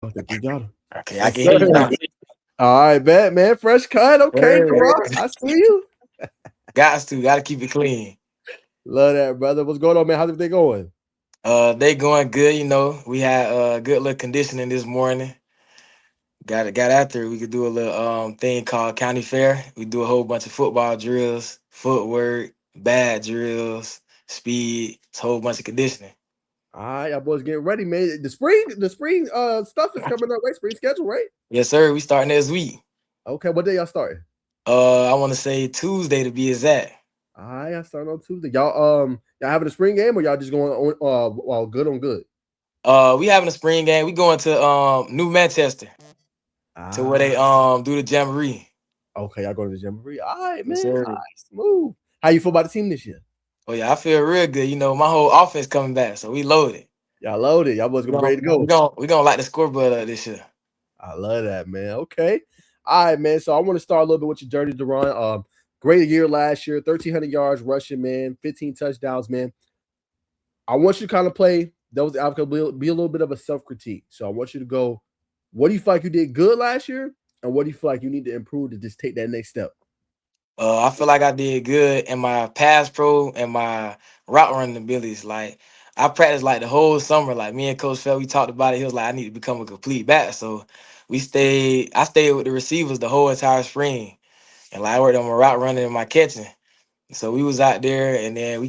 I think we got him. Okay, I Yes, can hear you sir. now. All right, bet, man. Fresh cut. Okay, Hey, Deron, I see you. gotta keep it clean. Love that, brother. What's going on, man? How's everything going? They going good. We had good little conditioning this morning. Got after it. We could do a little thing called county fair. We do a whole bunch of football drills, footwork, bad drills, speed. It's a whole bunch of conditioning. All right, y'all boys getting ready, man. The spring stuff is coming up, right? Spring schedule, right? Yes, sir. We start next week. Okay, what day y'all starting? I want to say Tuesday to be exact. All right, y'all starting on Tuesday. Y'all having a spring game or y'all just going on well, good on good? We having a spring game. We going to New Manchester to where they Ah, do the jamboree. okay, y'all going to the jamboree. All right, Yes, man. All sir. right, smooth. How you feel about the team this year? Oh yeah, I feel real good. My whole offense coming back, so we loaded. Y'all loaded. Y'all boys We gonna be gonna ready to we go. gonna we gonna light the scoreboard up this year. I love that, man. Okay. All right, man. So I want to start a little bit with your journey, Deron. Great year last year, 1,300 yards rushing, man, 15 touchdowns, man. I want you to kind of play those outcomes, be a little bit of a self critique. So I want you to go, what do you feel like you did good last year? And what do you feel like you need to improve to just take that next step? I feel like I did good in my pass pro and my route running abilities. Like I practiced like the whole summer. Like me and Coach Fell, we talked about it. He was like, I need to become a complete back. So I stayed with the receivers the whole entire spring. And like I worked on my route running and my catching. So we was out there, and then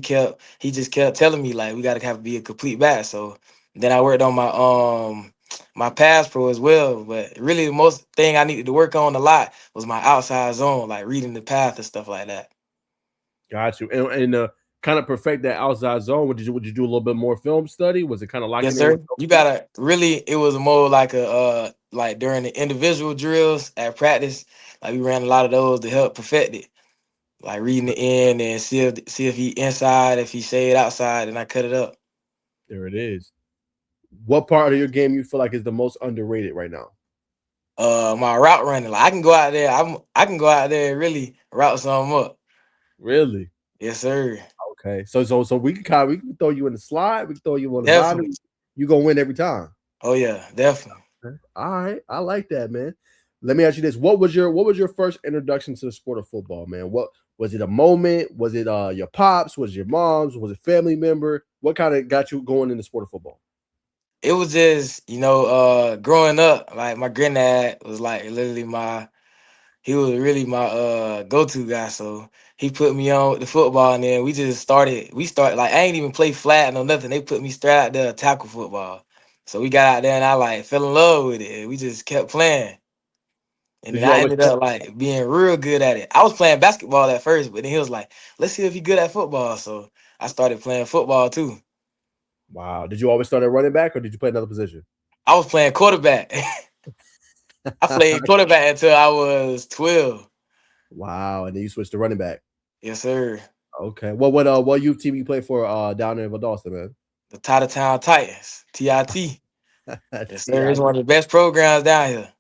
he just kept telling me like we gotta have to be a complete back. So then I worked on my pass pro as well. But really the most thing I needed to work on a lot was my outside zone, like reading the path and stuff like that. Got you. And kind of perfect that outside zone. Would you do a little bit more film study? Was it kind of Yes, locking in with sir. You gotta really, it was more like like during the individual drills at practice, like we ran a lot of those to help perfect it. Like reading the end and see if he inside, if he shade outside, and I cut it up. there it is. What part of your game you feel like is the most underrated right now? My route running. Like I can go out there. I can go out there and really route some up. Really? Yes, sir. Okay. So we can throw you in the slide, we can throw you on the boundary. Definitely. You gonna win every time. Oh yeah, definitely. Okay. All right. I like that, man. Let me ask you this. What was your first introduction to the sport of football, man? What was it a moment? Was it your pops? Was it your mom's? Was it family member? What kind of got you going in the sport of football? It was just, growing up, like my granddad was like literally he was really my go-to guy. So he put me on with the football, and then we started like I ain't even play flat or nothing. They put me straight out there to tackle football. So we got out there and I like fell in love with it. We just kept playing. And Did then you I always ended up like being real good at it. I was playing basketball at first, but then he was like, let's see if he good at football. So I started playing football too. Wow. Did you always start at running back or did you play another position? I was playing quarterback. I played quarterback until I was 12. Wow. And then you switched to running back. Yes, sir. Okay. What youth team you play for down there in Valdosta, man? The Town Titans, TIT. Yes, sir. I It's one of the best programs down here.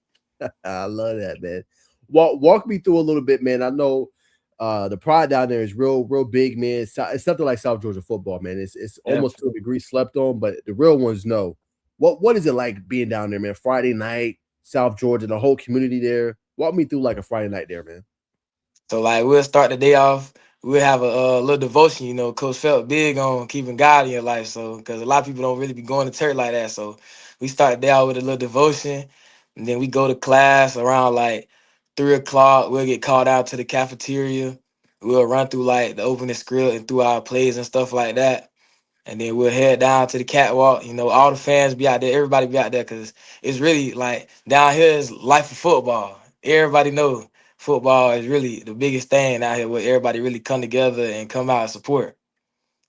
I love that, man. Walk me through a little bit, man. I know the pride down there is real big, man. It's something like South Georgia football, man. It's Yeah. almost to a degree slept on, but the real ones know. What is it like being down there, man? Friday night, South Georgia, the whole community there. Walk me through like a Friday night there, man. So like we'll start the day off. We'll have a little devotion. Coach felt big on keeping God in your life. So because a lot of people don't really be going to church like that. So we start the day out with a little devotion, and then we go to class around like 3 o'clock. We'll get called out to the cafeteria. We'll run through like the opening script and through our plays and stuff like that. And then we'll head down to the catwalk. All the fans be out there. Everybody be out there because it's really like down here is life of football. Everybody know football is really the biggest thing out here where everybody really come together and come out and support.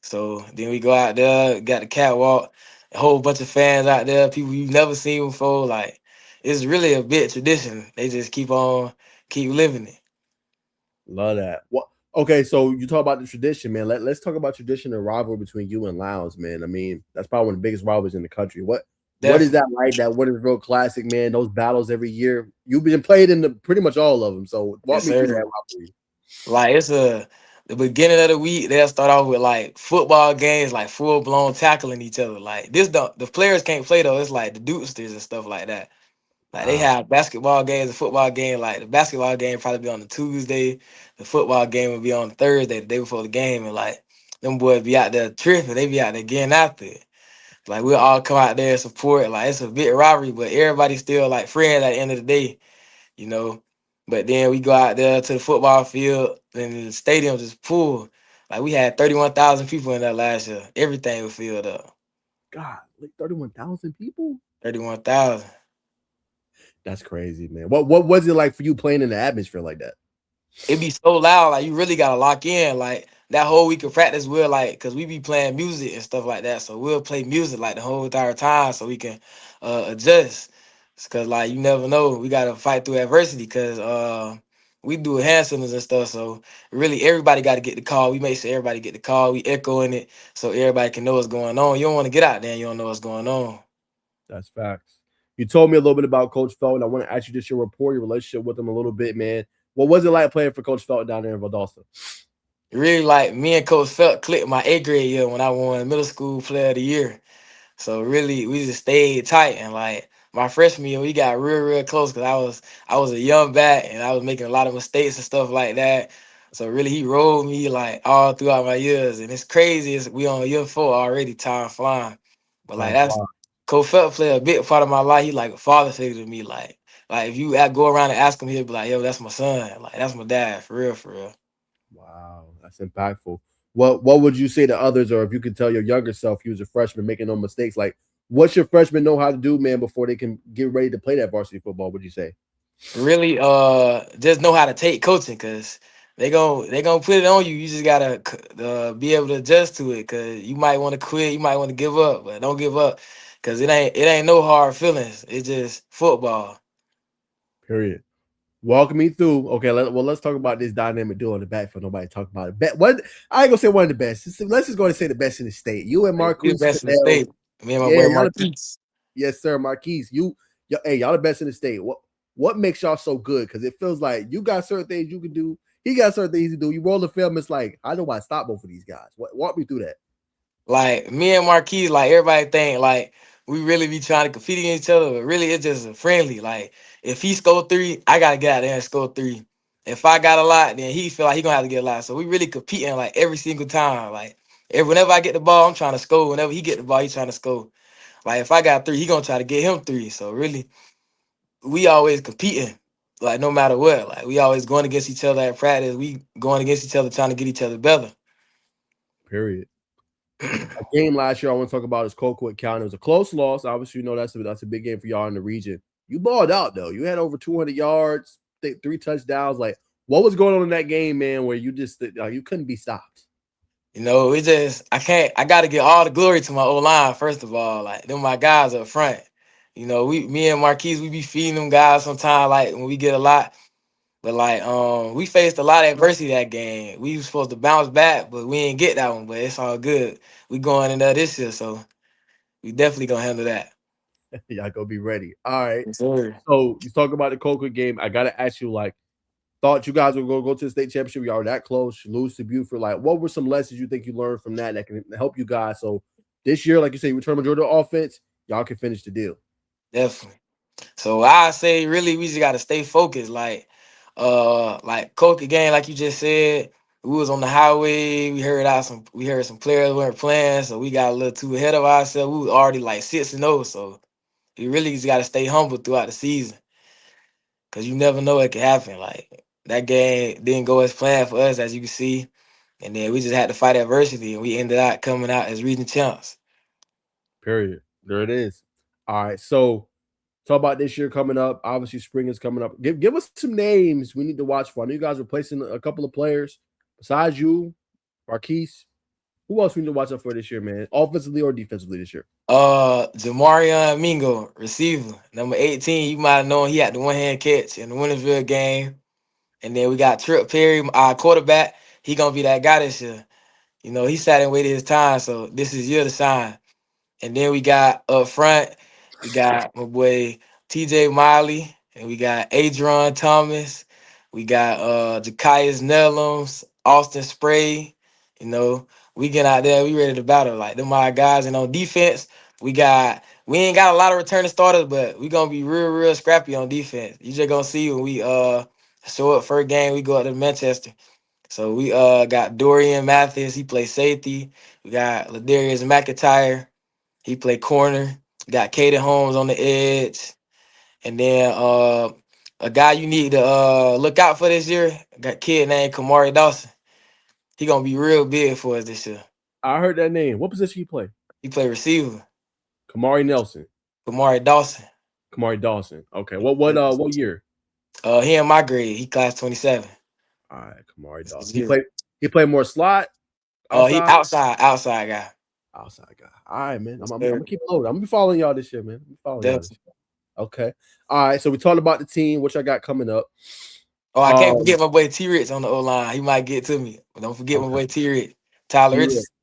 So then we go out there, got the catwalk, a whole bunch of fans out there, people you've never seen before. Like it's really a big tradition. They just keep living it. Love that. What? Okay, so you talk about the tradition, man. Let's talk about tradition and rivalry between you and Lowndes, man. I mean, that's probably one of the biggest rivalries in the country. What is Definitely. that like? That what is real classic, man? Those battles every year. You've been played in the pretty much all of them. So walk Yes, me through that sir. rivalry. Like the beginning of the week, they'll start off with like football games, like full blown tackling each other. Like this, the players can't play though. It's like the dudesters and stuff like that. Like they Wow. have basketball games and football game. Like the basketball game probably be on the Tuesday, the football game will be on Thursday, the day before the game, and like them boys be out there tripping. They be out there getting after it. Like we'll all come out there and support. Like it's a big rivalry, but everybody still like friends at the end of the day, you know. But then we go out there to the football field and the stadium just full. Like we had 31,000 people in there last year. Everything was filled up. God, like 31,000 people? 31,000. That's crazy, man. What was it like for you playing in the atmosphere like that? It be so loud, like you really gotta lock in. Like that whole week of practice, we'll like, cause we be playing music and stuff like that. So we'll play music like the whole entire time, so we can adjust. Cause like you never know, we gotta fight through adversity. Cause we do hand signals and stuff. So really, everybody got to get the call. We make sure everybody get the call. We echoing it so everybody can know what's going on. You don't want to get out there and you don't know what's going on. That's facts. You told me a little bit about Coach Felton. I want to ask you just your rapport, your relationship with him a little bit, man. What was it like playing for Coach Felton down there in Valdosta? Really, like me and Coach Felt clicked my 8th grade year when I won middle school player of the year. So really, we just stayed tight, and like my freshman year, we got real close because I was a young back and I was making a lot of mistakes and stuff like that. So really, he rolled me like all throughout my years, and it's crazy. We on year 4 already, time flying. But like Time that's flies. Coach Phelps play a big part of my life. He like a father figure to me. Like if you go around and ask him, he'll be like, "Yo, that's my son. Like that's my dad for real, for real." Wow, that's impactful. What would you say to others, or if you could tell your younger self, you was a freshman making no mistakes, like what should freshmen know how to do, man, before they can get ready to play that varsity football? Would you say? Really just know how to take coaching, because they gonna put it on you. You just gotta be able to adjust to it, because you might want to quit, you might want to give up, but don't give up, because it ain't no hard feelings. It's just football. Period. Walk me through. Okay, let's talk about this dynamic duo in the backfield. Nobody talk about it. What I ain't gonna say one of the best. Let's just go and say the best in the state. You and Like, we the Marquise best in the Fidel. state. Me and my Yeah, boy y'all the best. Marquise. Yes, sir, Marquise. Hey, y'all the best in the state. What makes y'all so good? Because it feels like you got certain things you can do. He got certain things to do. You roll the film. It's like I know why I stop both of these guys. Walk me through that. Like me and Marquise, like everybody think like we really be trying to compete against each other, but really it's just a friendly. Like if he score 3, I gotta get out there and score 3. If I got a lot, then he feel like he gonna have to get a lot. So we really competing like every single time. Like whenever I get the ball, I'm trying to score. Whenever he get the ball, he trying to score. Like if I got 3, he gonna try to get him 3. So really, we always competing. Like no matter what, like we always going against each other at practice. We going against each other, trying to get each other better. Period. A game last year I want to talk about is Colquitt County. It was a close loss. Obviously, you know that's a big game for y'all in the region. You balled out though. You had over 200 yards, 3 touchdowns. Like, what was going on in that game, man? Where you just you couldn't be stopped. You know, it just I gotta give all the glory to my old line, first of all. Like them my guys up front. You know, me and Marquise, we be feeding them guys sometimes, like when we get a lot. But like we faced a lot of adversity that game. We was supposed to bounce back, but we didn't get that one. But it's all good. We going in there this year, so we definitely gonna handle that. Y'all go be ready. All right. Yes, sir. So you talk about the Colquitt game. I gotta ask you, like, thought you guys were gonna go to the state championship. You are that close. You lose to Buford. Like, what were some lessons you think you learned from that can help you guys? So this year, like you say, you return majority of the offense. Y'all can finish the deal. Definitely. So I say really we just gotta stay focused. Like Coke again, like you just said, we was on the highway, we heard some players weren't playing, so we got a little too ahead of ourselves. We was already like 6-0, so we really just gotta stay humble throughout the season. Cause you never know it can happen. Like that game didn't go as planned for us, as you can see. And then we just had to fight adversity, and we ended up coming out as region champs. Period. There it is. All right. So talk about this year coming up. Obviously, spring is coming up. Give us some names we need to watch for. I know you guys are replacing a couple of players besides you, Marquise. Who else we need to watch out for this year, man? Offensively or defensively this year? Jamarion Mingo, receiver, number 18. You might have known he had the one hand catch in the Wintersville game. And then we got Trip Perry, our quarterback. He gonna be that guy this year. You know, he sat and waited his time, so this is year to shine. And then we got up front, we got my boy TJ Miley, and we got Adron Thomas, we got Jakias Nellums, Austin Spray. You know, we get out there, we ready to battle. Like them my guys. And on defense, we ain't got a lot of returning starters, but we gonna be real scrappy on defense. You just gonna see when we show up first game, we go up to Manchester. So we got Dorian Mathis, he plays safety. We got Ladarius McIntyre, he play corner. We got Caden Holmes on the edge. And then a guy you need to look out for this year, got a kid named Kamari Dawson. He gonna be real big for us this year. I heard that name. What position you play? He play receiver. Kamari Nelson. Kamari Dawson. Kamari Dawson. Okay. What year? He in my grade. He class 27. All right, Kamari This Dawson. is you. He played more slot He outside. outside guy. Outside guy. All right, man. Yes, I'm sir. gonna keep loading. I'm gonna be following y'all this year, man. I'm following y'all this Definitely. year. Okay. All right. So we talked about the team, which I got coming up. Oh, I can't Um, forget my boy T Rich on the O line. He might get to me. But don't forget my okay. boy T Rich. Tyler T Rex, Richardson.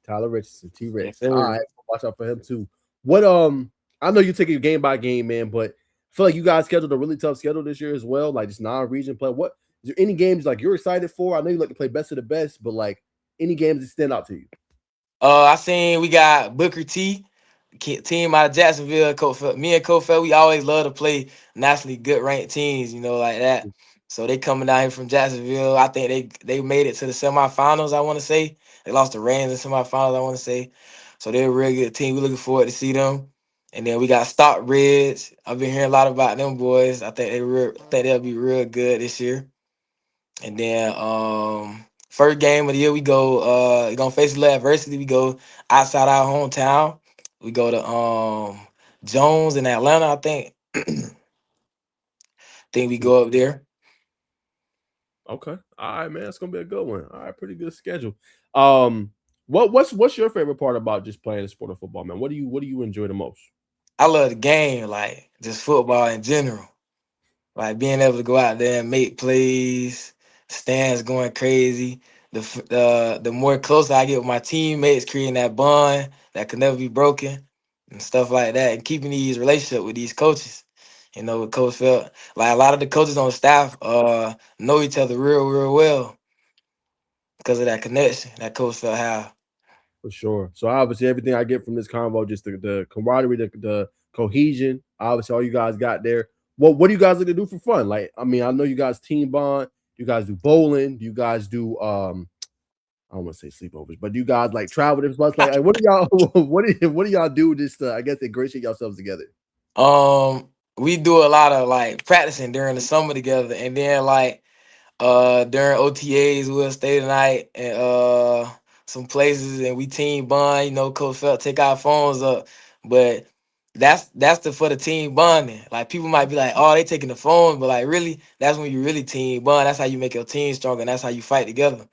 Tyler Richardson, T Yes, Rex. All sir. right. Watch out for him too. What I know you take it game by game, man, but I feel like you guys scheduled a really tough schedule this year as well. Like just non-region play. What is there any games like you're excited for? I know you like to play best of the best, but like any games that stand out to you? I seen we got Booker T, team out of Jacksonville. Me and Coach Fel, we always love to play nationally good ranked teams, you know, like that. So they coming down here from Jacksonville. I think they made it to the semifinals. I want to say they lost the Rams in semifinals. I want to say, so they're a real good team. We looking forward to see them. And then we got Stock Reds. I've been hearing a lot about them boys. I think they'll be real good this year. And then first game of the year we go gonna face a little adversity. We go outside our hometown. We go to Jones in Atlanta, I think. Think we go up there. Okay. All right, man. It's gonna be a good one. All right, pretty good schedule. Um, what's your favorite part about just playing the sport of football, man? What do you enjoy the most? I love the game, like just football in general. Like being able to go out there and make plays, stands going crazy. The more closer I get with my teammates, creating that bond that can never be broken and stuff like that, and keeping these relationships with these coaches. You know, with Coach Felt, like a lot of the coaches on staff know each other real well because of that connection that Coach Felt have. For sure. So obviously everything I get from this convo, just the camaraderie, the cohesion. Obviously, all you guys got there. What do you guys like to do for fun? Like, I mean, I know you guys team bond. You guys do bowling. You guys do I don't want to say sleepovers, but do you guys like travel this much? Like what do y'all what do y'all do just to, I guess, ingratiate yourselves together? We do a lot of like practicing during the summer together, and then like during OTAs we'll stay the night and some places and we team bond, you know, Coach Felt take our phones up. But that's the for the team bonding. Like people might be like, oh, they taking the phone, but like really, that's when you really team bond. That's how you make your team stronger and that's how you fight together.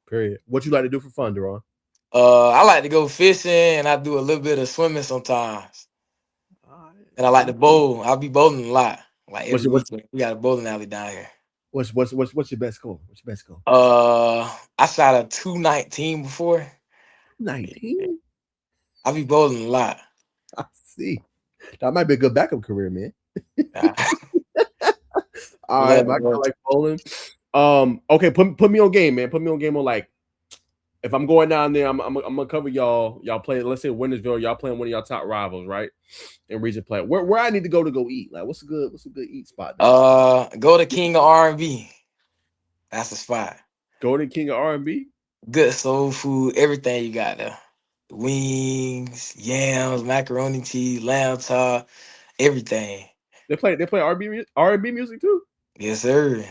Period. What you like to do for fun, Deron? I like to go fishing and I do a little bit of swimming sometimes. All right. And I like to bowl. I'll be bowling a lot. Like What's every your weekend. We got a bowling alley down here. what's your best goal? What's your best goal? I shot a 219 before. 19. I be bowling a lot. I see. That might be a good backup career, man. I All right, love my it. girl like bowling. Okay, put me on game, man. Put me on game on like if I'm going down there, I'm gonna cover y'all. Y'all play, let's say Wintersville, y'all playing one of y'all top rivals, right? In region play. Where I need to go eat? Like what's a good eat spot there? Go to King of R&B. That's the spot. Golden King of R&B. Good soul food, everything you got there. Wings, yams, macaroni cheese, lamb chop, everything. They play R&B music too. Yes, sir.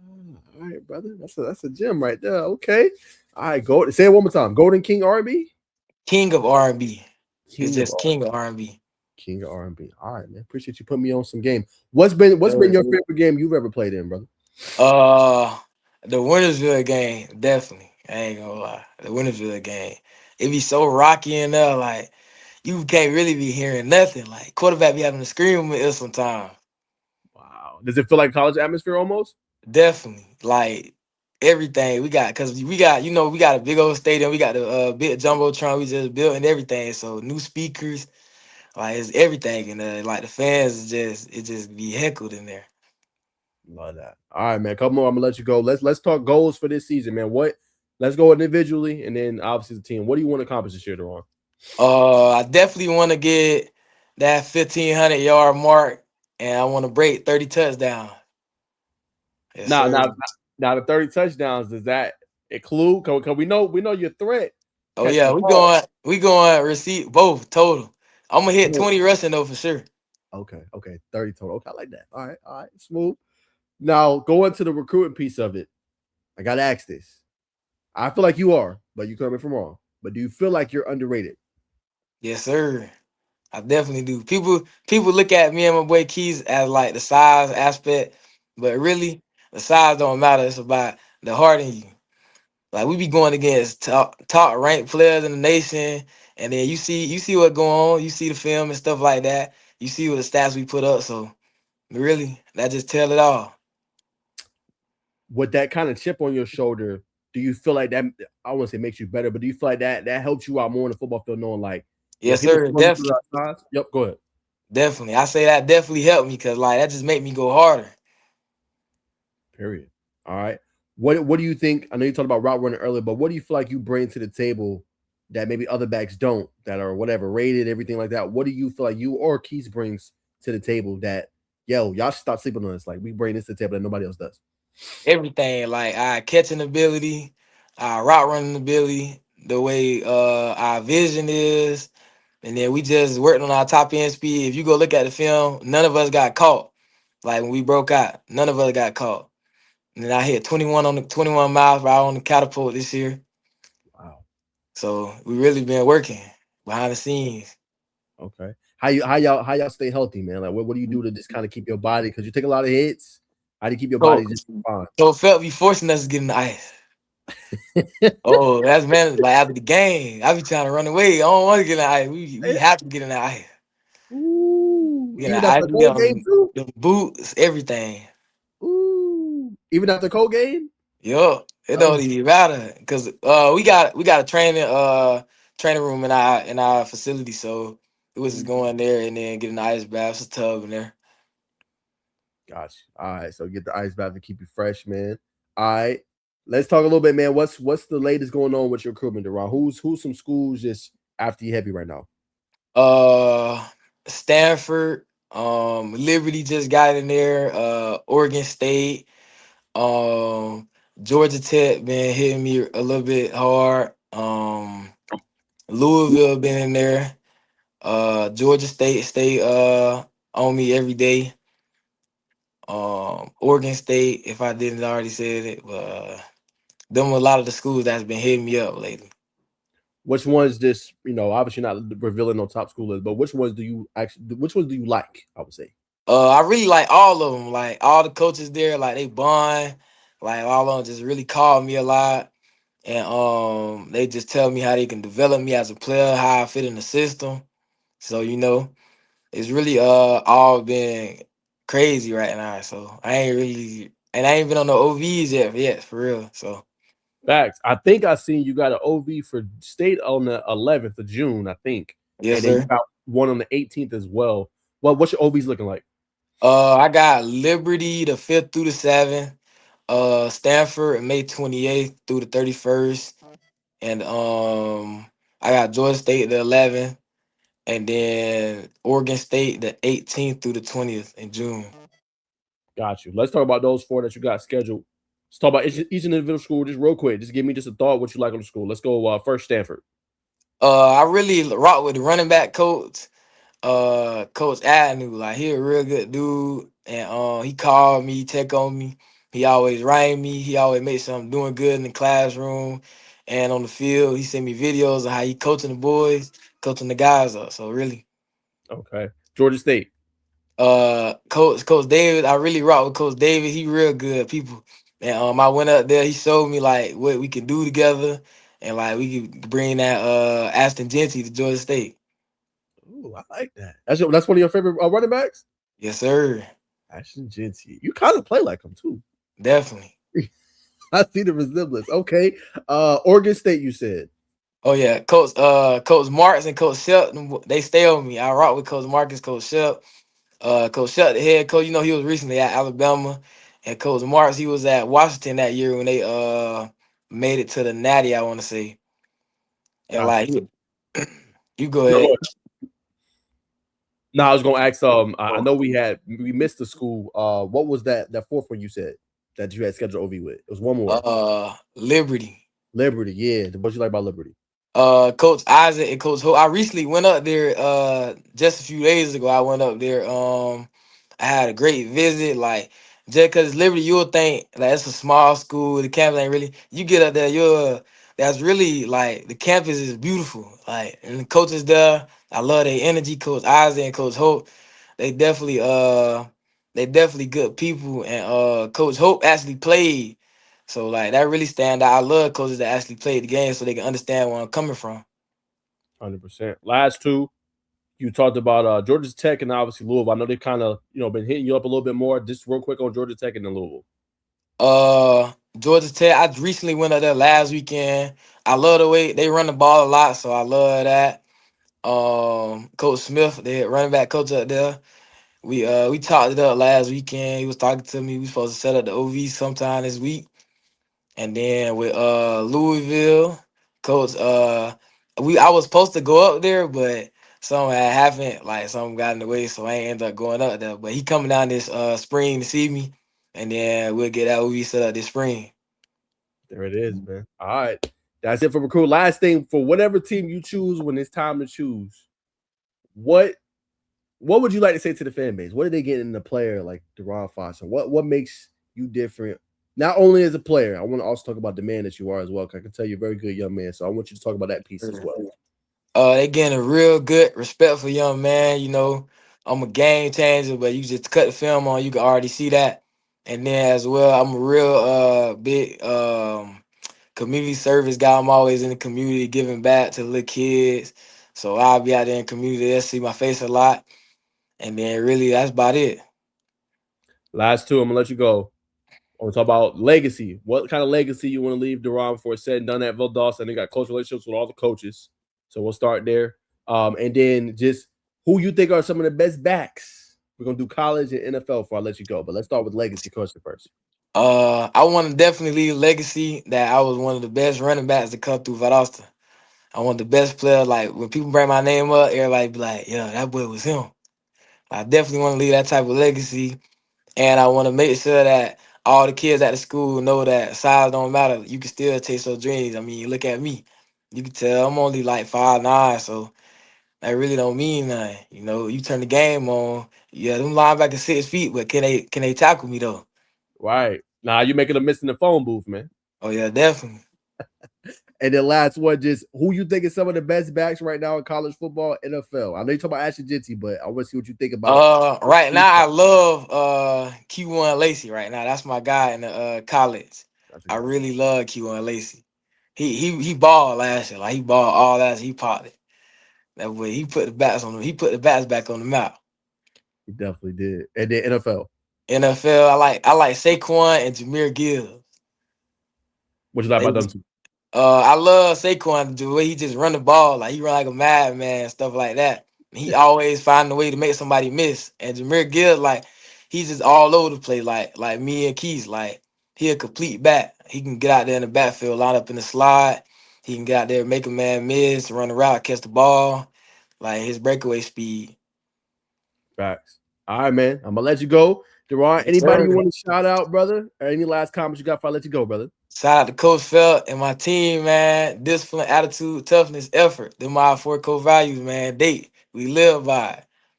All right, brother. That's a gem right there. Okay. All right, go say it one more time. Golden King R&B. King of R&B. It's King of just King of R&B. King of R&B. All right, man. Appreciate you putting me on some game. What's been your favorite game you've ever played in, brother? Uh, the Wintersville game, definitely. I ain't gonna lie. The Wintersville game. It be so rocky in there, like you can't really be hearing nothing. Like quarterback be having to scream with us sometimes. Wow. Does it feel like college atmosphere almost? Definitely. Like everything we got, cause we got, you know, we got a big old stadium. We got the big jumbotron we just built and everything. So new speakers, like it's everything in there. Like the fans is just it just be heckled in there. Love that. All right, man. Couple more. I'm gonna let you go. Let's talk goals for this season, man. What? Let's go individually and then obviously the team. What do you want to accomplish this year, Deron? I definitely want to get that 1,500-yard mark, and I want to break 30 touchdowns. Yes, Now, sir. now, the 30 touchdowns. Does that include? Cause we know your threat Oh catching yeah, the we ball. going we going receive both total. I'm gonna hit No. 20 rushing though for sure. Okay. 30 total. Okay, I like that. All right, smooth. Now, go into the recruiting piece of it. I gotta ask this. I feel like you are, but you correct me if I'm wrong. But do you feel like you're underrated? Yes, sir. I definitely do. People look at me and my boy Keys as like the size aspect, but really the size don't matter. It's about the heart in you. Like we be going against top ranked players in the nation, and then you see what going on. You see the film and stuff like that. You see what the stats we put up. So really, that just tell it all. With that kind of chip on your shoulder, do you feel like that? I want to say makes you better, but do you feel like that helps you out more in the football field, knowing like, yo, Yes, people sir. see me through Definitely, that size? Yep, go ahead. definitely. I say that definitely helped me because like that just make me go harder. Period. All right. What do you think? I know you talked about route running earlier, but what do you feel like you bring to the table that maybe other backs don't, that are whatever rated, everything like that? What do you feel like you or Keys brings to the table that, yo, y'all should stop sleeping on us? Like we bring this to the table that nobody else does. Everything like our catching ability, our route running ability, the way our vision is, and then we just worked on our top end speed. If you go look at the film, none of us got caught. Like when we broke out, none of us got caught. And then I hit 21 miles per hour on the catapult this year. Wow. So we really been working behind the scenes. Okay. How y'all stay healthy, man? Like what do you do to just kind of keep your body? Because you take a lot of hits. How do you keep your So body just fine? so felt be forcing us to get in the ice. Oh, that's man. Like after the game, I be trying to run away. I don't want to get in the ice. We have to get in the ice. Ooh, Get in even the after ice. the We cold got game too. the boots, everything. Ooh, even after the cold game. Yup. It don't Oh, even matter because we got a training room in our facility. So it was just going there and then getting the ice baths, a tub in there. gosh. All right. So get the ice bath to keep you fresh, man. All right. Let's talk a little bit, man. What's the latest going on with your recruitment, Deron? Who's some schools just after you heavy right now? Uh, Stanford, Liberty just got in there. Oregon State, um, Georgia Tech been hitting me a little bit hard. Louisville been in there. Georgia State stay on me every day. Oregon State, if I didn't already said it, but them a lot of the schools that's been hitting me up lately. Which ones just obviously not revealing no top schoolers, but which ones do you actually? Which ones do you like? I would say. I really like all of them. Like all the coaches there, like they bond. Like all of them just really call me a lot, and they just tell me how they can develop me as a player, how I fit in the system. So it's really all been crazy right now. So I ain't been on the OVs yet for real. So Facts. I think I seen you got an OV for state on the 11th of June, I think, yes, and then you sir. got one on the 18th as well. Well, what's your OVs looking like? I got Liberty the 5th through the 7th. Stanford May 28th through the 31st, and I got Georgia State the 11th, and then Oregon State the 18th through the 20th in June. Got you. Let's talk about those four that you got scheduled. Let's talk about each individual school just real quick. Just give me just a thought what you like on the school. Let's go first Stanford. I really rock with the running back coach. Coach Agnew, like he a real good dude, and he called me, check on me. He always write me. He always make sure I'm doing good in the classroom and on the field. He send me videos of how he coaching the boys, coaching the guys up. So really, Okay. Georgia State. Coach David, I really rock with Coach David. He real good people, and I went up there. He showed me like what we can do together, and like we could bring that Aston Genty to Georgia State. Ooh, I like that. That's one of your favorite running backs? Yes, sir. Ashton Genty. You kind of play like him too. Definitely. I see the resemblance. Okay. Oregon State, you said. Oh yeah, Coach Marks and Coach Shelton, they stay on me. I rock with Coach Marcus, Coach Shep. Coach Shep, the head coach, he was recently at Alabama, And Coach Marks, he was at Washington that year when they made it to the Natty, I want to say. And Gotcha. like you go No, ahead. no, I was gonna ask. I know we missed the school. What was that fourth one you said that you had scheduled OV with? It was one more. Liberty. Liberty. Yeah. What you like about Liberty? Coach Isaac and Coach Hope. I recently went up there just a few days ago. I went up there. I had a great visit. Like just cause Liberty, you'll think like it's a small school, the campus ain't really you get up there, that's really like the campus is beautiful. Like and the coaches there, I love their energy, Coach Isaac and Coach Hope. They definitely they definitely good people and Coach Hope actually played. So like that really stand out. I love coaches that actually play the game so they can understand where I'm coming from. 100%. Last two, you talked about Georgia Tech and obviously Louisville. I know they kind of been hitting you up a little bit more. Just real quick on Georgia Tech and then Louisville. Georgia Tech. I recently went up there last weekend. I love the way they run the ball a lot, so I love that. Coach Smith, the running back coach up there. We talked it up last weekend. He was talking to me. We supposed to set up the OV sometime this week. And then with Louisville, coach I was supposed to go up there, but something had happened, like something got in the way, so I ain't end up going up there. But he coming down this spring to see me, and then we'll get that OV set up this spring. There it is, man. All right. That's it for recruit. Last thing, for whatever team you choose when it's time to choose, what would you like to say to the fan base? What are they getting in the player like Deron Foster? What makes you different? Not only as a player, I want to also talk about the man that you are as well. 'Cause I can tell you're a very good young man. So I want you to talk about that piece as well. They getting a real good, respectful young man. You know, I'm a game changer, but you just cut the film on, you can already see that. And then as well, I'm a real big community service guy. I'm always in the community giving back to the little kids. So I'll be out there in the community. They'll see my face a lot. And then really that's about it. Last two, I'm gonna let you go. I want to talk about legacy. What kind of legacy you want to leave Deron before it's said and done at Valdosta? And they got close relationships with all the coaches. So we'll start there. And then just who you think are some of the best backs. We're gonna do college and NFL before I let you go. But let's start with legacy question first. I want to definitely leave a legacy that I was one of the best running backs to come through Valdosta. I want the best player. Like when people bring my name up, everybody be like, "Yeah, that boy was him." I definitely want to leave that type of legacy, and I want to make sure that all the kids at the school know that size don't matter. You can still chase your dreams. I mean, you look at me, you can tell I'm only like 5'9", so that really don't mean nothing. You know, you turn the game on. Yeah, them linebackers 6 feet, but can they tackle me though? Right. Now you making a miss in the phone booth, man. Oh yeah, definitely. And then last one, just who you think is some of the best backs right now in college football, NFL. I know you talk about Ashley Jinty, but I want to see what you think about. Right now I love Q1 Lacey right now. That's my guy in the college. That's a I good one. really love Q1 Lacey. He balled last year. Like he balled all last year. He popped it. That way he put the bats on them. He put the bats back on the map. He definitely did. And then NFL. NFL, I like Saquon and Jameer Gibbs. What you like They about them just two? I love Saquon the way he just run the ball. Like he run like a madman, stuff like that. He always find a way to make somebody miss. And Jameer Gibbs, like he's just all over the place, like me and Keys. Like he a complete bat. He can get out there in the backfield, line up in the slide. He can get out there, make a man miss, run a route, catch the ball. Like his breakaway speed. Facts. All right, man. I'm gonna let you go. Deron, Yes, anybody sir. you want to shout out, brother? Or any last comments you got before I let you go, brother? Shout out to Coach Felt and my team, man. Discipline, attitude, toughness, effort. Them my 4 core values, man. We live by it.